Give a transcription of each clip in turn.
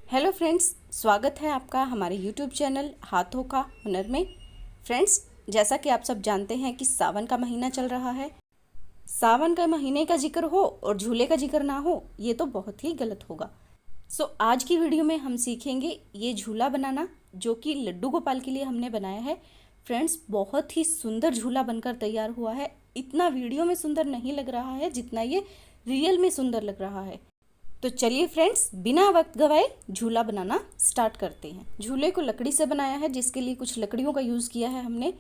Hello friends, स्वागत है आपका हमारे यूट्यूब चैनल हाथों का हुनर में। फ्रेंड्स, जैसा कि आप सब जानते हैं कि सावन का महीना चल रहा है। सावन का महीने का जिक्र हो और झूले का जिक्र ना हो, ये तो बहुत ही गलत होगा। आज की वीडियो में हम सीखेंगे ये झूला बनाना, जो कि लड्डू गोपाल के लिए हमने बनाया है। फ्रेंड्स, बहुत ही सुंदर झूला बनकर तैयार हुआ है। इतना वीडियो में सुंदर नहीं लग रहा है जितना ये रियल में सुंदर लग रहा है। तो चलिए फ्रेंड्स, बिना वक्त गवाए झूला बनाना स्टार्ट करते हैं। झूले को लकड़ी से बनाया है, जिसके लिए कुछ लकड़ियों का यूज़ किया है हमने।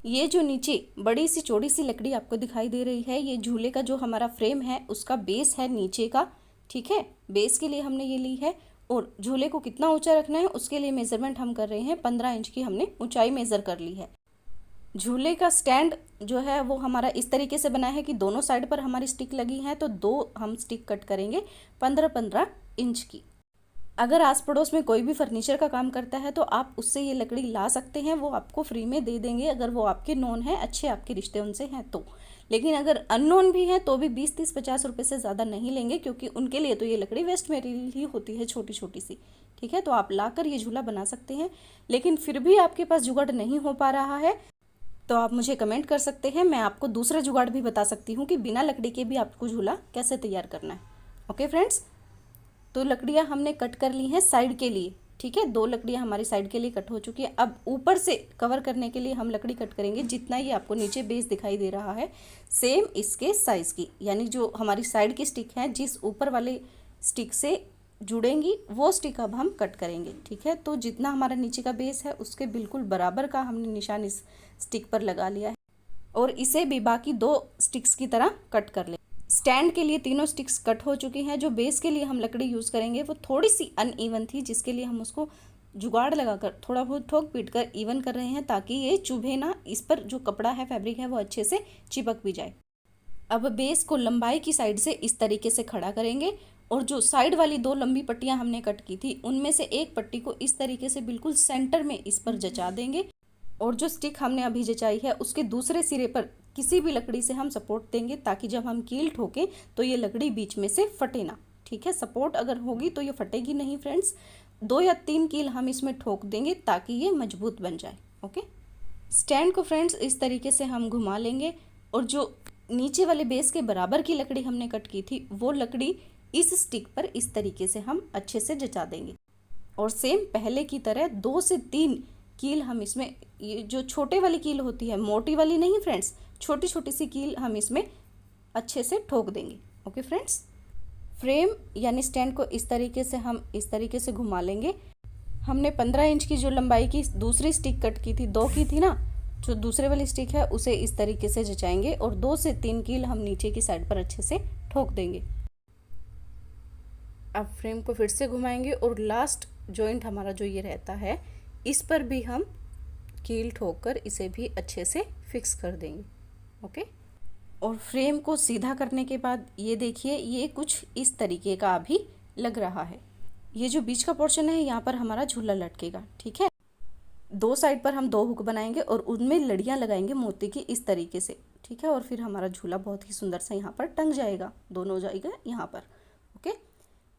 ये जो नीचे बड़ी सी चौड़ी सी लकड़ी आपको दिखाई दे रही है, ये झूले का जो हमारा फ्रेम है उसका बेस है नीचे का। ठीक है, बेस के लिए हमने ये ली है। और झूले को कितना ऊंचा रखना है उसके लिए मेजरमेंट हम कर रहे हैं। 15 इंच की हमने ऊंचाई मेज़र कर ली है। झूले का स्टैंड जो है वो हमारा इस तरीके से बना है कि दोनों साइड पर हमारी स्टिक लगी है, तो 2 हम स्टिक कट करेंगे 15-15 इंच की। अगर आस पड़ोस में कोई भी फर्नीचर का काम करता है तो आप उससे ये लकड़ी ला सकते हैं, वो आपको फ्री में दे देंगे, अगर वो आपके नोन है, अच्छे आपके रिश्ते उनसे हैं तो। लेकिन अगर अननोन भी है तो भी 20-30-50 रुपये से ज़्यादा नहीं लेंगे, क्योंकि उनके लिए तो ये लकड़ी वेस्ट मटेरियल ही होती है, छोटी छोटी सी। ठीक है, तो आप लाकर ये झूला बना सकते हैं। लेकिन फिर भी आपके पास जुगाड़ नहीं हो पा रहा है तो आप मुझे कमेंट कर सकते हैं, मैं आपको दूसरा जुगाड़ भी बता सकती हूँ कि बिना लकड़ी के भी आपको झूला कैसे तैयार करना है। ओके फ्रेंड्स, तो लकड़ियाँ हमने कट कर ली हैं साइड के लिए। ठीक है, 2 लकड़ियाँ हमारी साइड के लिए कट हो चुकी है। अब ऊपर से कवर करने के लिए हम लकड़ी कट करेंगे जितना ही आपको नीचे बेस दिखाई दे रहा है, सेम इसके साइज़ की, यानी जो हमारी साइड की स्टिक है जिस ऊपर वाले स्टिक से जुड़ेंगी वो स्टिक अब हम कट करेंगे। ठीक है, तो जितना हमारा नीचे का बेस है उसके बिल्कुल बराबर का हमने निशान इस स्टिक पर लगा लिया है, और इसे भी बाकी 2 स्टिक्स की तरह कट कर ले। स्टैंड के लिए तीनों स्टिक्स कट हो चुकी हैं। जो बेस के लिए हम लकड़ी यूज़ करेंगे वो थोड़ी सी अनइवन थी, जिसके लिए हम उसको जुगाड़ लगाकर थोड़ा बहुत ठोक पीट कर इवन कर रहे हैं, ताकि ये चुभे ना, इस पर जो कपड़ा है, फैब्रिक है, वो अच्छे से चिपक भी जाए। अब बेस को लंबाई की साइड से इस तरीके से खड़ा करेंगे, और जो साइड वाली 2 लंबी पट्टियां हमने कट की थी उनमें से एक पट्टी को इस तरीके से बिल्कुल सेंटर में इस पर जचा देंगे, और जो स्टिक हमने अभी जचाई है उसके दूसरे सिरे पर किसी भी लकड़ी से हम सपोर्ट देंगे, ताकि जब हम कील ठोकें तो ये लकड़ी बीच में से फटे ना। ठीक है, सपोर्ट अगर होगी तो ये फटेगी नहीं फ्रेंड्स। 2 या 3 कील हम इसमें ठोक देंगे ताकि ये मजबूत बन जाए। ओके, स्टैंड को फ्रेंड्स इस तरीके से हम घुमा लेंगे, और जो नीचे वाले बेस के बराबर की लकड़ी हमने कट की थी वो लकड़ी इस स्टिक पर इस तरीके से हम अच्छे से जचा देंगे। और सेम पहले की तरह 2 से 3 कील हम इसमें, ये जो छोटे वाली कील होती है, मोटी वाली नहीं फ्रेंड्स, छोटी छोटी सी कील हम इसमें अच्छे से ठोक देंगे। ओके फ्रेंड्स, फ्रेम यानी स्टैंड को इस तरीके से घुमा लेंगे। हमने 15 इंच की जो लंबाई की दूसरी स्टिक कट की थी, 2 की थी ना, जो दूसरे वाली स्टिक है उसे इस तरीके से जचाएंगे, और 2 से 3 कील हम नीचे की साइड पर अच्छे से ठोक देंगे। अब फ्रेम को फिर से घुमाएंगे, और लास्ट जॉइंट हमारा जो ये रहता है इस पर भी हम कील ठोक कर इसे भी अच्छे से फिक्स कर देंगे। ओके, और फ्रेम को सीधा करने के बाद ये देखिए, ये कुछ इस तरीके का अभी लग रहा है। ये जो बीच का पोर्शन है यहाँ पर हमारा झूला लटकेगा। ठीक है, 2 साइड पर हम 2 हुक बनाएंगे और उनमें लड़ियाँ लगाएंगे मोती की इस तरीके से। ठीक है, और फिर हमारा झूला बहुत ही सुंदर सा यहाँ पर टंग जाएगा, दोनों जाएगा यहाँ पर। ओके,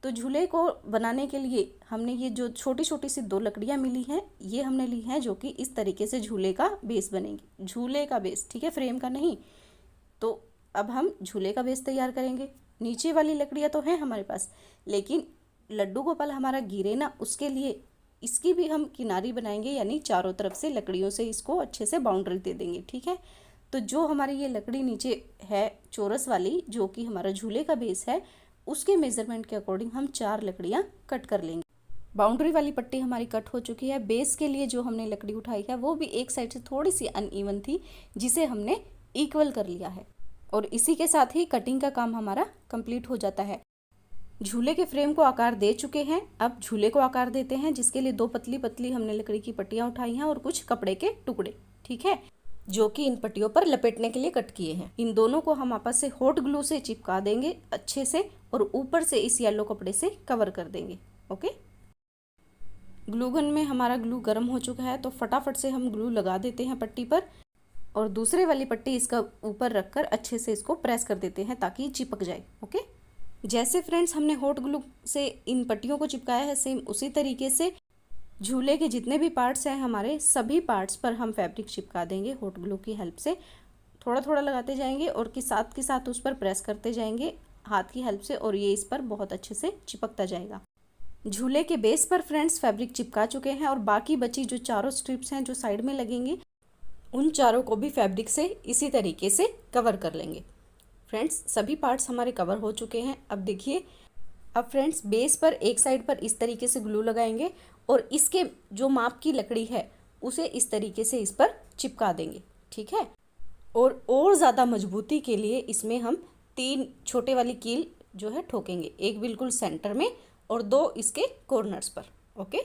तो झूले को बनाने के लिए हमने ये जो छोटी छोटी सी 2 लकड़ियाँ मिली हैं, ये हमने ली हैं, जो कि इस तरीके से झूले का बेस बनेंगी। झूले का बेस, ठीक है, फ्रेम का नहीं। तो अब हम झूले का बेस तैयार करेंगे। नीचे वाली लकड़ियाँ तो हैं हमारे पास, लेकिन लड्डू गोपाल हमारा गिरे ना, उसके लिए इसकी भी हम किनारी बनाएंगे, यानी चारों तरफ से लकड़ियों से इसको अच्छे से बाउंड्री दे देंगे। ठीक है, तो जो हमारी ये लकड़ी नीचे है चौरस वाली, जो कि हमारा झूले का बेस है, उसके मेजरमेंट के अकॉर्डिंग हम 4 लकड़ियाँ कट कर लेंगे। बाउंड्री वाली पट्टी हमारी कट हो चुकी है। बेस के लिए जो हमने लकड़ी उठाई है वो भी एक साइड से थोड़ी सी अनइवन थी, जिसे हमने इक्वल कर लिया है, और इसी के साथ ही कटिंग का काम हमारा कंप्लीट हो जाता है। झूले के फ्रेम को आकार दे चुके हैं, अब झूले को आकार देते हैं, जिसके लिए 2 पतली पतली हमने लकड़ी की पट्टियाँ उठाई हैं और कुछ कपड़े के टुकड़े। ठीक है, जो कि इन पट्टियों पर लपेटने के लिए कट किए हैं। इन दोनों को हम आपस से हॉट ग्लू से चिपका देंगे अच्छे से, और ऊपर से इस येलो कपड़े से कवर कर देंगे। ओके, ग्लू गन में हमारा ग्लू गर्म हो चुका है, तो फटाफट से हम ग्लू लगा देते हैं पट्टी पर, और दूसरे वाली पट्टी इसका ऊपर रखकर अच्छे से इसको प्रेस कर देते हैं ताकि चिपक जाए। ओके, जैसे फ्रेंड्स हमने हॉट ग्लू से इन पट्टियों को चिपकाया है, सेम उसी तरीके से झूले के जितने भी पार्ट्स हैं हमारे सभी पार्ट्स पर हम फैब्रिक चिपका देंगे हॉट ग्लू की हेल्प से। थोड़ा थोड़ा लगाते जाएंगे और के साथ उस पर प्रेस करते जाएंगे हाथ की हेल्प से, और ये इस पर बहुत अच्छे से चिपकता जाएगा। झूले के बेस पर फ्रेंड्स फैब्रिक चिपका चुके हैं और बाकी बची जो चारों स्ट्रिप्स हैं जो साइड में लगेंगी उन चारों को भी फैब्रिक से इसी तरीके से कवर कर लेंगे। फ्रेंड्स सभी पार्ट्स हमारे कवर हो चुके हैं। अब देखिए, अब फ्रेंड्स बेस पर एक साइड पर इस तरीके से ग्लू लगाएंगे और इसके जो माप की लकड़ी है उसे इस तरीके से इस पर चिपका देंगे, ठीक है। और ज़्यादा मजबूती के लिए इसमें हम 3 छोटे वाली कील जो है ठोकेंगे, एक बिल्कुल सेंटर में और 2 इसके कॉर्नर्स पर। ओके,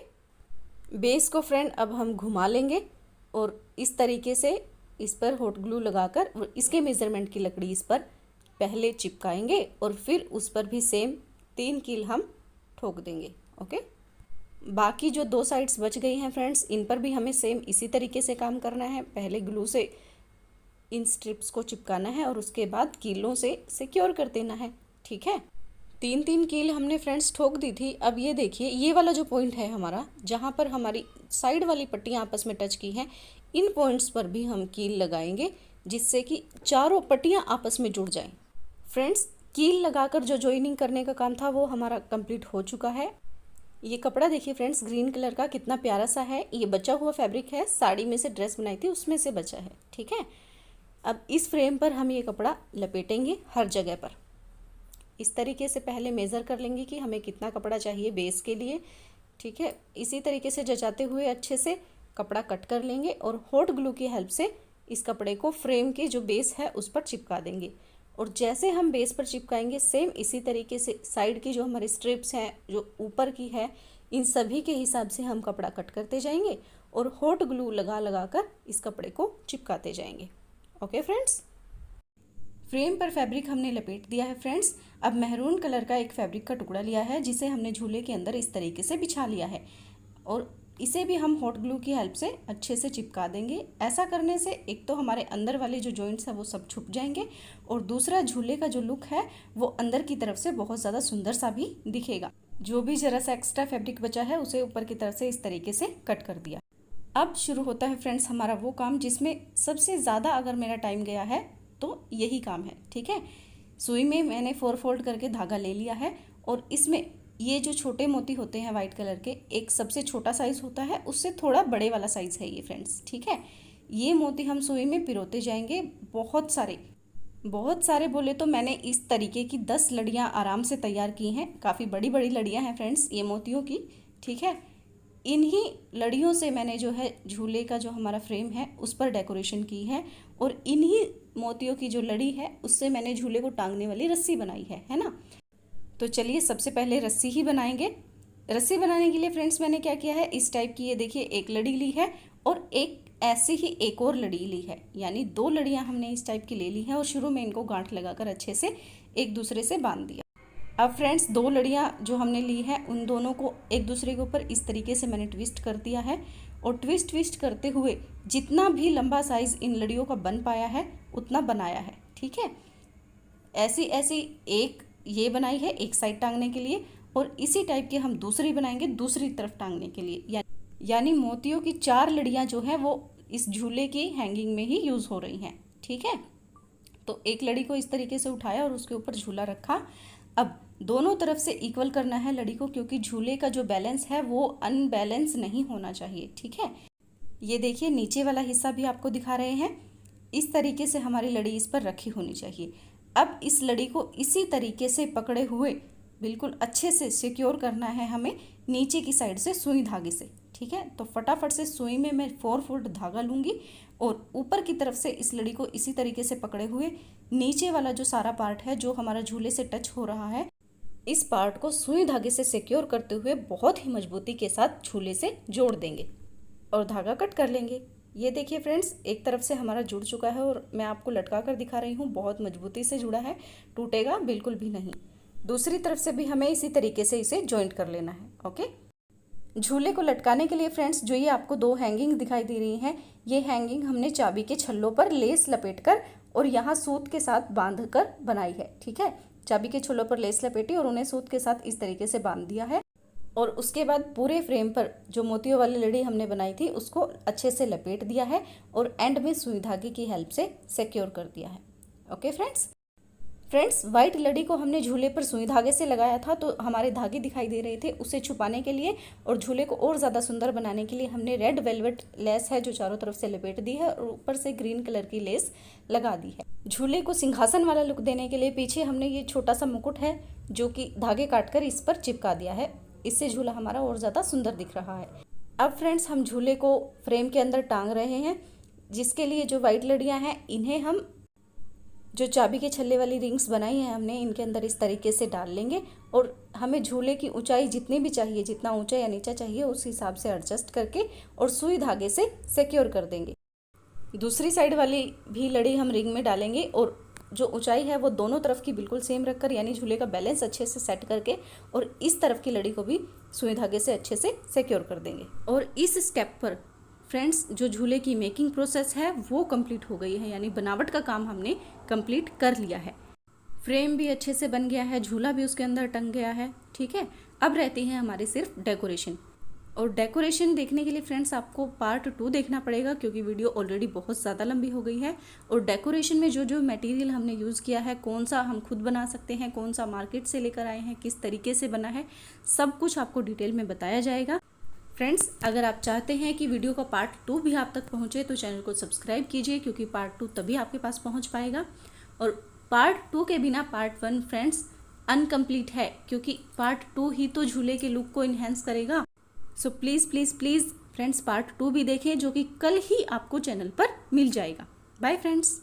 बेस को फ्रेंड अब हम घुमा लेंगे और इस तरीके से इस पर हॉट ग्लू लगाकर इसके मेज़रमेंट की लकड़ी इस पर पहले चिपकाएंगे और फिर उस पर भी सेम 3 कील हम ठोक देंगे। ओके, बाकी जो 2 साइड्स बच गई हैं फ्रेंड्स, इन पर भी हमें सेम इसी तरीके से काम करना है। पहले ग्लू से इन स्ट्रिप्स को चिपकाना है और उसके बाद कीलों से सिक्योर कर देना है, ठीक है। 3 कील हमने फ्रेंड्स ठोक दी थी। अब ये देखिए, ये वाला जो पॉइंट है हमारा, जहाँ पर हमारी साइड वाली पट्टियाँ आपस में टच की हैं, इन पॉइंट्स पर भी हम कील लगाएंगे जिससे कि चारों पट्टियाँ आपस में जुड़ जाएं। फ्रेंड्स कील लगाकर जो जॉइनिंग करने का काम था वो हमारा कंप्लीट हो चुका है। ये कपड़ा देखिए फ्रेंड्स, ग्रीन कलर का कितना प्यारा सा है। ये बचा हुआ फैब्रिक है, साड़ी में से ड्रेस बनाई थी उसमें से बचा है, ठीक है। अब इस फ्रेम पर हम ये कपड़ा लपेटेंगे हर जगह पर। इस तरीके से पहले मेज़र कर लेंगे कि हमें कितना कपड़ा चाहिए बेस के लिए, ठीक है। इसी तरीके से जचाते हुए अच्छे से कपड़ा कट कर लेंगे और हॉट ग्लू की हेल्प से इस कपड़े को फ्रेम के जो बेस है उस पर चिपका देंगे। और जैसे हम बेस पर चिपकाएंगे सेम इसी तरीके से साइड की जो हमारी स्ट्रिप्स हैं जो ऊपर की है, इन सभी के हिसाब से हम कपड़ा कट करते जाएंगे और हॉट ग्लू लगा कर इस कपड़े को चिपकाते जाएंगे। ओके फ्रेंड्स, फ्रेम पर फैब्रिक हमने लपेट दिया है फ्रेंड्स। अब मैरून कलर का एक फैब्रिक का टुकड़ा लिया है जिसे हमने झूले के अंदर इस तरीके से बिछा लिया है और इसे भी हम हॉट ग्लू की हेल्प से अच्छे से चिपका देंगे। ऐसा करने से एक तो हमारे अंदर वाले जो जॉइंट्स हैं वो सब छुप जाएंगे और दूसरा झूले का जो लुक है वो अंदर की तरफ से बहुत ज़्यादा सुंदर सा भी दिखेगा। जो भी ज़रा सा एक्स्ट्रा फैब्रिक बचा है उसे ऊपर की तरफ से इस तरीके से कट कर दिया। अब शुरू होता है फ्रेंड्स हमारा वो काम जिसमें सबसे ज़्यादा अगर मेरा टाइम गया है तो यही काम है, ठीक है। सुई में मैंने 4 फोल्ड करके धागा ले लिया है और इसमें ये जो छोटे मोती होते हैं वाइट कलर के, एक सबसे छोटा साइज़ होता है, उससे थोड़ा बड़े वाला साइज़ है ये फ्रेंड्स, ठीक है। ये मोती हम सुई में पिरोते जाएंगे, बहुत सारे बोले तो मैंने इस तरीके की 10 लड़ियाँ आराम से तैयार की हैं। काफ़ी बड़ी बड़ी लड़ियाँ हैं फ्रेंड्स ये मोतियों की, ठीक है। इन्हीं लड़ियों से मैंने जो है झूले का जो हमारा फ्रेम है उस पर डेकोरेशन की है और इन्हीं मोतियों की जो लड़ी है उससे मैंने झूले को टांगने वाली रस्सी बनाई है ना। तो चलिए सबसे पहले रस्सी ही बनाएंगे। रस्सी बनाने के लिए फ्रेंड्स मैंने क्या किया है, इस टाइप की ये देखिए एक लड़ी ली है और एक ऐसी ही एक और लड़ी ली है, यानी 2 लड़ियाँ हमने इस टाइप की ले ली हैं और शुरू में इनको गांठ लगाकर अच्छे से एक दूसरे से बांध दिया। अब फ्रेंड्स 2 लड़ियाँ जो हमने ली है उन दोनों को एक दूसरे के ऊपर इस तरीके से मैंने ट्विस्ट कर दिया है और ट्विस्ट करते हुए जितना भी लंबा साइज़ इन लड़ियों का बन पाया है उतना बनाया है, ठीक है। ऐसी एक ये बनाई है एक साइड टांगने के लिए और इसी टाइप की हम दूसरी बनाएंगे दूसरी तरफ टांगने के लिए, यानी मोतियों की 4 लड़ियाँ जो हैं वो इस झूले की हैंगिंग में ही यूज़ हो रही हैं, ठीक है। तो एक लड़ी को इस तरीके से उठाया और उसके ऊपर झूला रखा। अब दोनों तरफ से इक्वल करना है लड़ी को, क्योंकि झूले का जो बैलेंस है वो अनबैलेंस नहीं होना चाहिए, ठीक है। ये देखिए नीचे वाला हिस्सा भी आपको दिखा रहे हैं, इस तरीके से हमारी लड़ी इस पर रखी होनी चाहिए। अब इस लड़ी को इसी तरीके से पकड़े हुए बिल्कुल अच्छे से सिक्योर करना है हमें नीचे की साइड से सुई धागे से, ठीक है। तो फटाफट से सुई में मैं 4 फुट धागा लूँगी और ऊपर की तरफ से इस लड़ी को इसी तरीके से पकड़े हुए नीचे वाला जो सारा पार्ट है जो हमारा झूले से टच हो रहा है, इस पार्ट को सुई धागे से सिक्योर करते हुए बहुत ही मजबूती के साथ झूले से जोड़ देंगे और धागा कट कर लेंगे। ये देखिए फ्रेंड्स एक तरफ से हमारा जुड़ चुका है और मैं आपको लटका कर दिखा रही हूँ, बहुत मजबूती से जुड़ा है, टूटेगा बिल्कुल भी नहीं। दूसरी तरफ से भी हमें इसी तरीके से इसे जॉइंट कर लेना है, ओके। झूले को लटकाने के लिए फ्रेंड्स जो ये आपको 2 हैंगिंग दिखाई दे रही हैं, ये हैंगिंग हमने चाबी के छल्लों पर लेस लपेट कर और यहाँ सूत के साथ बांध कर बनाई है, ठीक है। चाबी के छोलों पर लेस लपेटी और उन्हें सूत के साथ इस तरीके से बांध दिया है। और उसके बाद पूरे फ्रेम पर जो मोतियों वाली लड़ी हमने बनाई थी उसको अच्छे से लपेट दिया है और एंड में सुई धागे की हेल्प से सिक्योर कर दिया है। ओके फ्रेंड्स, वाइट लड़ी को हमने झूले पर सुई धागे से लगाया था, तो हमारे धागे दिखाई दे रहे थे, उसे छुपाने के लिए और झूले को और ज़्यादा सुंदर बनाने के लिए हमने रेड वेलवेट लेस है जो चारों तरफ से लपेट दी है और ऊपर से ग्रीन कलर की लेस लगा दी है। झूले को सिंहासन वाला लुक देने के लिए पीछे हमने ये छोटा सा मुकुट है जो कि धागे काटकर इस पर चिपका दिया है। इससे झूला हमारा और ज़्यादा सुंदर दिख रहा है। अब फ्रेंड्स, हम झूले को फ्रेम के अंदर टांग रहे हैं, जिसके लिए जो वाइट लड़ियाँ हैं इन्हें हम जो चाबी के छल्ले वाली रिंग्स बनाई हैं हमने इनके अंदर इस तरीके से डाल लेंगे और हमें झूले की ऊंचाई जितनी भी चाहिए, जितना ऊंचा या नीचा चाहिए उस हिसाब से एडजस्ट करके और सुई धागे से सिक्योर कर देंगे। दूसरी साइड वाली भी लड़ी हम रिंग में डालेंगे और जो ऊंचाई है वो दोनों तरफ की बिल्कुल सेम रखकर, यानी झूले का बैलेंस अच्छे से सेट करके और इस तरफ की लड़ी को भी सुई धागे से अच्छे से सिक्योर कर देंगे। और इस स्टेप पर फ्रेंड्स जो झूले की मेकिंग प्रोसेस है वो कंप्लीट हो गई है, यानी बनावट का काम हमने कंप्लीट कर लिया है। फ्रेम भी अच्छे से बन गया है, झूला भी उसके अंदर टंग गया है। ठीक है, अब रहती है हमारी सिर्फ डेकोरेशन। और डेकोरेशन देखने के लिए फ्रेंड्स आपको पार्ट 2 देखना पड़ेगा, क्योंकि वीडियो ऑलरेडी बहुत ज़्यादा लंबी हो गई है। और डेकोरेशन में जो जो मटेरियल हमने यूज़ किया है, कौन सा हम खुद बना सकते हैं, कौन सा मार्केट से लेकर आए हैं, किस तरीके से बना है, सब कुछ आपको डिटेल में बताया जाएगा। फ्रेंड्स, अगर आप चाहते हैं कि वीडियो का पार्ट 2 भी आप तक पहुंचे तो चैनल को सब्सक्राइब कीजिए, क्योंकि पार्ट 2 तभी आपके पास पहुंच पाएगा। और पार्ट 2 के बिना पार्ट 1 फ्रेंड्स अनकम्प्लीट है, क्योंकि पार्ट 2 ही तो झूले के लुक को इन्हेंस करेगा। सो प्लीज़ फ्रेंड्स पार्ट 2 भी देखें, जो कि कल ही आपको चैनल पर मिल जाएगा। Bye friends.